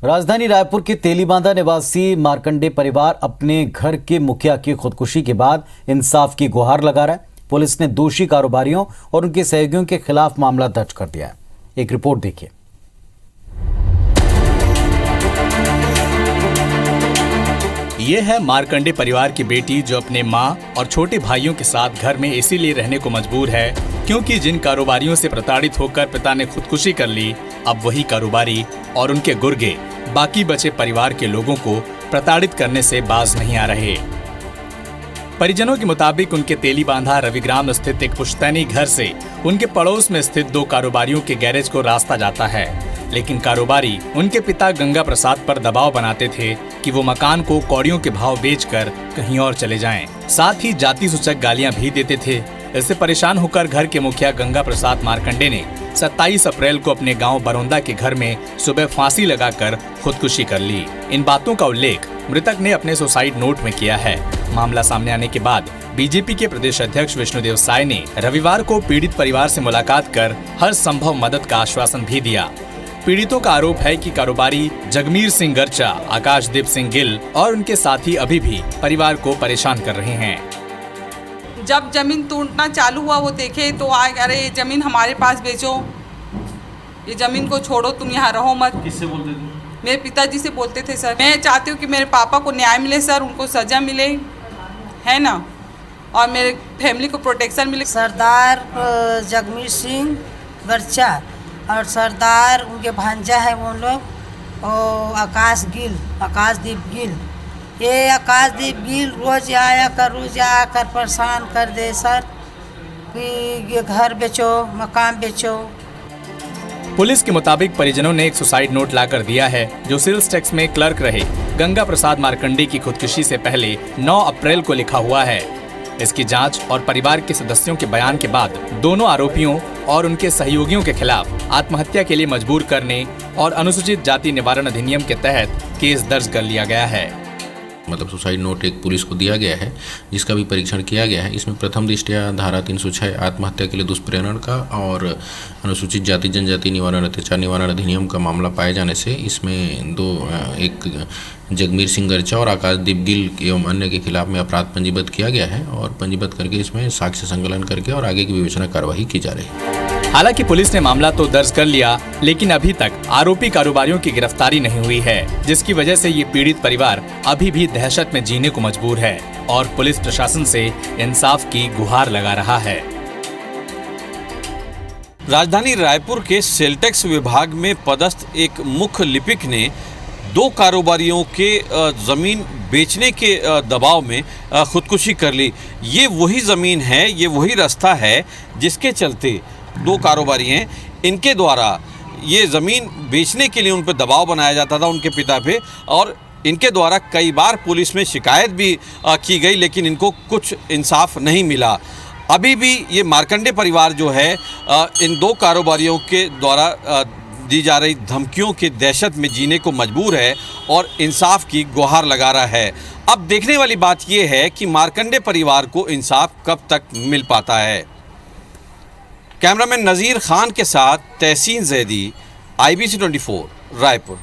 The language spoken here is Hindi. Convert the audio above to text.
राजधानी रायपुर के तेलीबांधा निवासी मार्कंडे परिवार अपने घर के मुखिया की खुदकुशी के बाद इंसाफ की गुहार लगा रहा है। पुलिस ने दोषी कारोबारियों और उनके सहयोगियों के खिलाफ मामला दर्ज कर दिया है। एक रिपोर्ट देखिए। ये है मार्कंडे परिवार की बेटी जो अपने मां और छोटे भाइयों के साथ घर में इसीलिए रहने को मजबूर है क्योंकि जिन कारोबारियों से प्रताड़ित होकर पिता ने खुदकुशी कर ली, अब वही कारोबारी और उनके गुर्गे बाकी बचे परिवार के लोगों को प्रताड़ित करने से बाज नहीं आ रहे। परिजनों के मुताबिक उनके तेलीबांधा रविग्राम स्थित एक पुश्तैनी घर से उनके पड़ोस में स्थित दो कारोबारियों के गैरेज को रास्ता जाता है, लेकिन कारोबारी उनके पिता गंगा प्रसाद पर दबाव बनाते थे कि वो मकान को कौड़ियों के भाव बेचकर कहीं और चले जाएं। साथ ही जाति सूचक गालियां भी देते थे। इससे परेशान होकर घर के मुखिया गंगा प्रसाद मार्कंडे ने 27 अप्रैल को अपने गांव बरौंदा के घर में सुबह फांसी लगाकर खुदकुशी कर ली। इन बातों का उल्लेख मृतक ने अपने सुसाइड नोट में किया है। मामला सामने आने के बाद बीजेपी के प्रदेश अध्यक्ष विष्णुदेव साय ने रविवार को पीड़ित परिवार से मुलाकात कर हर संभव मदद का आश्वासन भी दिया। पीड़ितों का आरोप है कि कारोबारी जगमीर सिंह गर्चा, आकाशदीप सिंह गिल और उनके साथी अभी भी परिवार को परेशान कर रहे हैं। जब जमीन टूटना चालू हुआ वो देखे तो अरे ये जमीन हमारे पास बेचो, ये जमीन को छोड़ो, तुम यहाँ रहो मत। किससे बोलते थे? मेरे पिताजी से बोलते थे। सर मैं चाहती हूँ कि मेरे पापा को न्याय मिले सर, उनको सजा मिले, है ना, और मेरे फैमिली को प्रोटेक्शन मिले। सरदार जगमीर सिंह गर्चा और सरदार उनके भांजा है वो लोग, और आकाशदीप गिल। ये आकाशदीप गिल रोज आकर परेशान कर दे सर कि ये घर बेचो, मकान बेचो। पुलिस के मुताबिक परिजनों ने एक सुसाइड नोट लाकर दिया है जो सेल्स टैक्स में क्लर्क रहे गंगा प्रसाद मार्कंडे की खुदकुशी से पहले 9 अप्रैल को लिखा हुआ है। इसकी जांच और परिवार के सदस्यों के बयान के बाद दोनों आरोपियों और उनके सहयोगियों के खिलाफ आत्महत्या के लिए मजबूर करने और अनुसूचित जाति निवारण अधिनियम के तहत केस दर्ज कर लिया गया है। मतलब सुसाइड नोट एक पुलिस को दिया गया है जिसका भी परीक्षण किया गया है। इसमें प्रथम दृष्टया धारा 306 आत्महत्या के लिए दुष्प्रेरण का और अनुसूचित जाति जनजाति निवारण अत्याचार निवारण अधिनियम का मामला पाए जाने से इसमें एक जगमीर सिंह गर्चा और आकाशदीप गिल एवं अन्य के खिलाफ में अपराध पंजीबद्ध किया गया है और पंजीबद्ध करके इसमें साक्ष्य संकलन करके और आगे की विवेचना कार्रवाई की जा रही है। हालांकि पुलिस ने मामला तो दर्ज कर लिया, लेकिन अभी तक आरोपी कारोबारियों की गिरफ्तारी नहीं हुई है, जिसकी वजह से ये पीड़ित परिवार अभी भी दहशत में जीने को मजबूर है और पुलिस प्रशासन से इंसाफ की गुहार लगा रहा है। राजधानी रायपुर के सेलटेक्स विभाग में पदस्थ एक मुख्य लिपिक ने 2 कारोबारियों के ज़मीन बेचने के दबाव में खुदकुशी कर ली। ये वही ज़मीन है, ये वही रास्ता है जिसके चलते 2 कारोबारी हैं, इनके द्वारा ये ज़मीन बेचने के लिए उन पर दबाव बनाया जाता था उनके पिता पे, और इनके द्वारा कई बार पुलिस में शिकायत भी की गई, लेकिन इनको कुछ इंसाफ नहीं मिला। अभी भी ये मार्कंडे परिवार जो है इन 2 कारोबारियों के द्वारा दी जा रही धमकियों की दहशत में जीने को मजबूर है और इंसाफ की गुहार लगा रहा है। अब देखने वाली बात यह है कि मार्कंडे परिवार को इंसाफ कब तक मिल पाता है। कैमरामैन नज़ीर खान के साथ तहसीन जैदी, IBC 24 रायपुर।